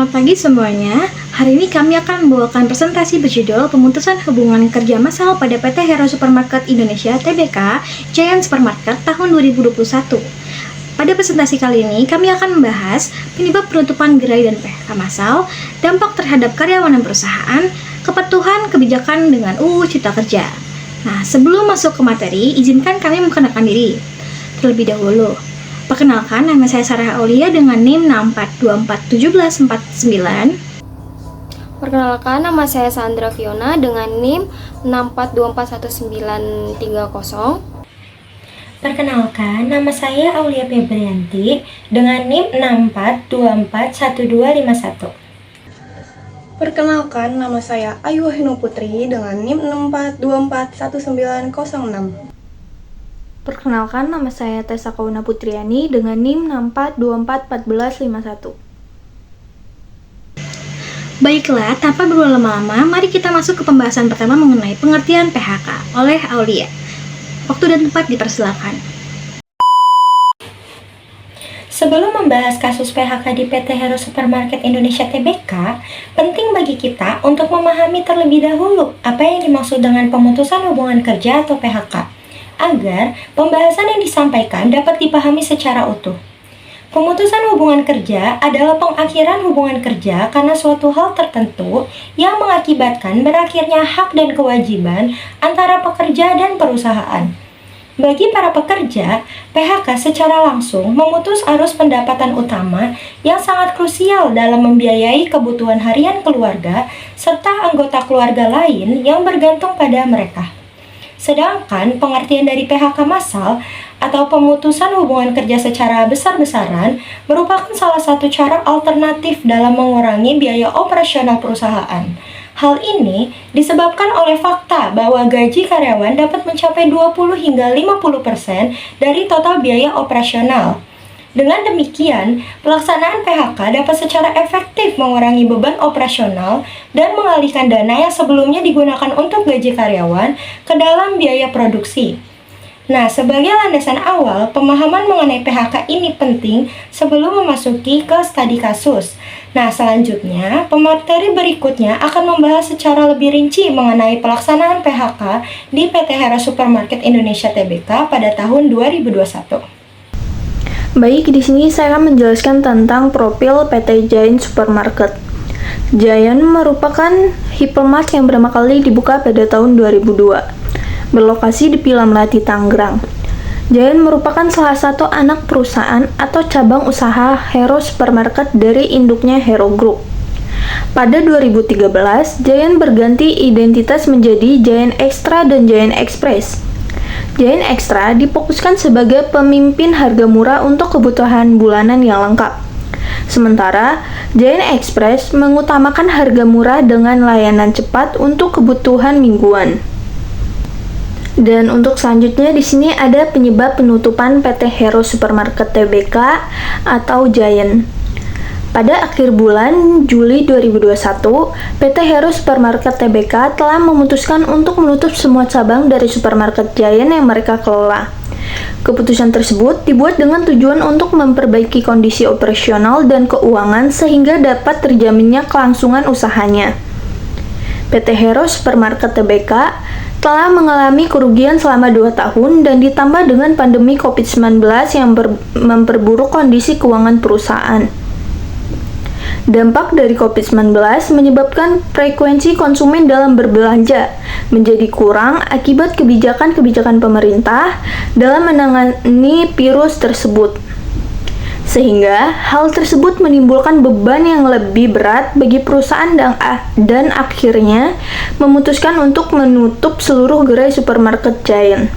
Selamat pagi semuanya. Hari ini kami akan membawakan presentasi berjudul Pemutusan Hubungan Kerja Massal pada PT Hero Supermarket Indonesia Tbk Giant Supermarket tahun 2021. Pada presentasi kali ini, kami akan membahas penyebab penutupan gerai dan PHK massal, dampak terhadap karyawan dan perusahaan, kepatuhan kebijakan dengan UU Cipta Kerja. Nah, sebelum masuk ke materi, izinkan kami memperkenalkan diri. Terlebih dahulu, perkenalkan, nama saya Sarah Aulia dengan NIM 64241749. Perkenalkan, nama saya Sandra Fiona dengan NIM 64241930. Perkenalkan, nama saya Aulia Febrianti dengan NIM 64241251. Perkenalkan, nama saya Ayu Wahinu Putri dengan NIM 64241906. Perkenalkan, nama saya Tessa Kauna Putriani dengan NIM 64241451. Baiklah, tanpa berlama-lama, mari kita masuk ke pembahasan pertama mengenai pengertian PHK oleh Aulia. Waktu dan tempat dipersilakan. Sebelum membahas kasus PHK di PT Hero Supermarket Indonesia Tbk, penting bagi kita untuk memahami terlebih dahulu apa yang dimaksud dengan pemutusan hubungan kerja atau PHK, agar pembahasan yang disampaikan dapat dipahami secara utuh. Pemutusan hubungan kerja adalah pengakhiran hubungan kerja karena suatu hal tertentu yang mengakibatkan berakhirnya hak dan kewajiban antara pekerja dan perusahaan. Bagi para pekerja, PHK secara langsung memutus arus pendapatan utama yang sangat krusial dalam membiayai kebutuhan harian keluarga serta anggota keluarga lain yang bergantung pada mereka. Sedangkan pengertian dari PHK massal atau pemutusan hubungan kerja secara besar-besaran merupakan salah satu cara alternatif dalam mengurangi biaya operasional perusahaan. Hal ini disebabkan oleh fakta bahwa gaji karyawan dapat mencapai 20 hingga 50% dari total biaya operasional. Dengan demikian, pelaksanaan PHK dapat secara efektif mengurangi beban operasional dan mengalihkan dana yang sebelumnya digunakan untuk gaji karyawan ke dalam biaya produksi. Nah, sebagai landasan awal, pemahaman mengenai PHK ini penting sebelum memasuki ke studi kasus. Nah, selanjutnya, pemateri berikutnya akan membahas secara lebih rinci mengenai pelaksanaan PHK di PT Hero Supermarket Indonesia Tbk pada tahun 2021. Baik, di sini saya akan menjelaskan tentang profil PT Giant Supermarket. Giant merupakan hypermart yang pertama kali dibuka pada tahun 2002. Berlokasi di Pila Melati, Tangerang. Giant merupakan salah satu anak perusahaan atau cabang usaha Hero Supermarket dari induknya Hero Group. Pada 2013, Giant berganti identitas menjadi Giant Extra dan Giant Express. Giant Extra difokuskan sebagai pemimpin harga murah untuk kebutuhan bulanan yang lengkap. Sementara, Giant Express mengutamakan harga murah dengan layanan cepat untuk kebutuhan mingguan. Dan untuk selanjutnya di sini ada penyebab penutupan PT Hero Supermarket Tbk atau Giant. Pada akhir bulan Juli 2021, PT Hero Supermarket Tbk telah memutuskan untuk menutup semua cabang dari supermarket Giant yang mereka kelola. Keputusan tersebut dibuat dengan tujuan untuk memperbaiki kondisi operasional dan keuangan sehingga dapat terjaminnya kelangsungan usahanya. PT Hero Supermarket Tbk telah mengalami kerugian selama 2 tahun dan ditambah dengan pandemi COVID-19 yang memperburuk kondisi keuangan perusahaan. Dampak dari COVID-19 menyebabkan frekuensi konsumen dalam berbelanja menjadi kurang akibat kebijakan-kebijakan pemerintah dalam menangani virus tersebut. Sehingga hal tersebut menimbulkan beban yang lebih berat bagi perusahaan dan akhirnya memutuskan untuk menutup seluruh gerai supermarket Giant.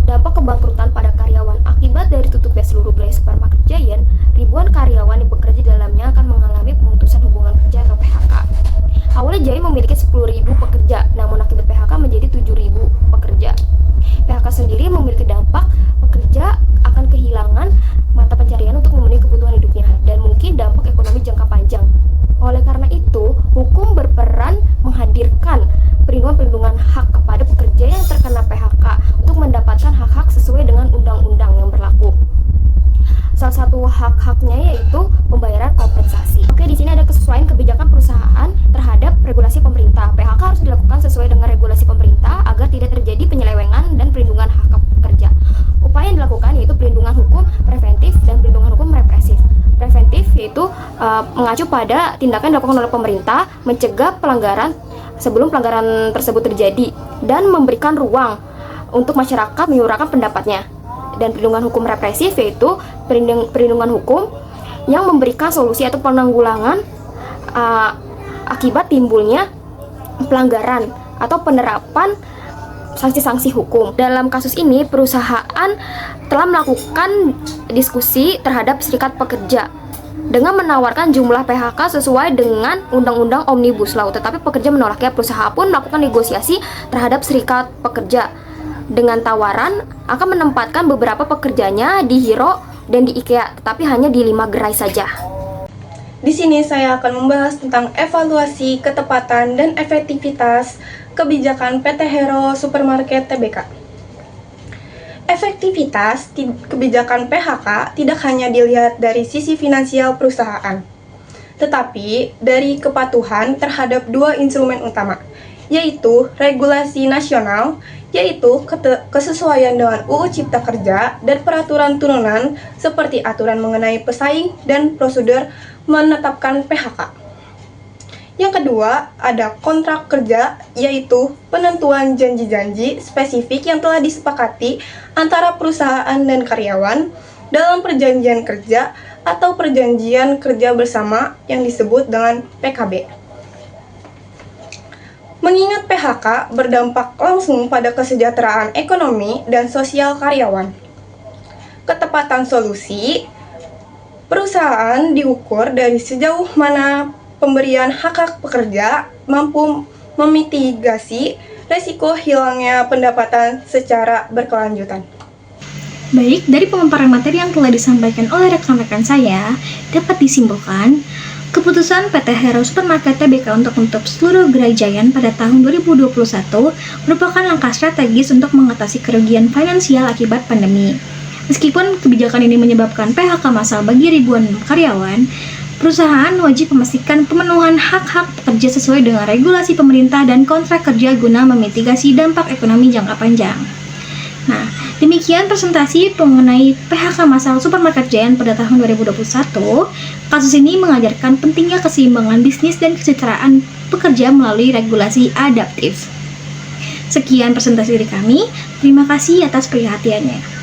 Dampak kebangkrutan pada karyawan akibat dari tutupnya seluruh gerai supermarket Giant, ribuan karyawan yang bekerja di dalamnya akan mengalami pemutusan hubungan kerja atau PHK. Awalnya Giant memiliki 10.000 pekerja, namun akibat PHK menjadi 7.000 pekerja. PHK sendiri memiliki dampak pekerja akan kehilangan mata pencarian untuk memenuhi kebutuhan hidupnya dan mungkin dampak ekonomi jangka panjang. Oleh karena itu, hukum berperan menghadirkan perlindungan hak kepada pekerja yang terkena PHK untuk mendapatkan hak-hak sesuai dengan undang-undang yang berlaku. Salah salah satu hak-haknya yaitu pembayaran kompensasi. Oke, di sini ada kesesuaian kebijakan perusahaan terhadap regulasi pemerintah. PHK harus dilakukan sesuai dengan regulasi pemerintah agar tidak terjadi penyelewengan dan perlindungan hak pekerja. Upaya yang dilakukan yaitu perlindungan hukum preventif dan perlindungan hukum represif. Preventif yaitu mengacu pada tindakan yang dilakukan oleh pemerintah mencegah pelanggaran sebelum pelanggaran tersebut terjadi dan memberikan ruang untuk masyarakat menyuarakan pendapatnya. Dan perlindungan hukum represif yaitu perlindungan hukum yang memberikan solusi atau penanggulangan akibat timbulnya pelanggaran atau penerapan sanksi-sanksi hukum. Dalam kasus ini, perusahaan telah melakukan diskusi terhadap serikat pekerja dengan menawarkan jumlah PHK sesuai dengan Undang-Undang Omnibus Law. Tetapi pekerja menolaknya. Perusahaan pun melakukan negosiasi terhadap serikat pekerja dengan tawaran akan menempatkan beberapa pekerjanya di Hero dan di IKEA, tetapi hanya di 5 gerai saja. Di sini saya akan membahas tentang evaluasi ketepatan dan efektivitas kebijakan PT Hero Supermarket Tbk. Efektivitas kebijakan PHK tidak hanya dilihat dari sisi finansial perusahaan, tetapi dari kepatuhan terhadap dua instrumen utama, yaitu regulasi nasional, yaitu kesesuaian dengan UU Cipta Kerja dan peraturan turunan seperti aturan mengenai pesaing dan prosedur menetapkan PHK. Yang kedua, ada kontrak kerja, yaitu penentuan janji-janji spesifik yang telah disepakati antara perusahaan dan karyawan dalam perjanjian kerja atau perjanjian kerja bersama yang disebut dengan PKB. Mengingat PHK berdampak langsung pada kesejahteraan ekonomi dan sosial karyawan. Ketepatan solusi, perusahaan diukur dari sejauh mana pemberian hak-hak pekerja mampu memitigasi resiko hilangnya pendapatan secara berkelanjutan. Baik, dari pemaparan materi yang telah disampaikan oleh rekan-rekan saya, dapat disimpulkan keputusan PT Hero Supermarket Tbk untuk menutup seluruh gerai Giant pada tahun 2021 merupakan langkah strategis untuk mengatasi kerugian finansial akibat pandemi. Meskipun kebijakan ini menyebabkan PHK massal bagi ribuan karyawan, perusahaan wajib memastikan pemenuhan hak-hak pekerja sesuai dengan regulasi pemerintah dan kontrak kerja guna memitigasi dampak ekonomi jangka panjang. Nah, demikian presentasi mengenai PHK massal Supermarket Giant pada tahun 2021. Kasus ini mengajarkan pentingnya keseimbangan bisnis dan kesejahteraan pekerja melalui regulasi adaptif. Sekian presentasi dari kami. Terima kasih atas perhatiannya.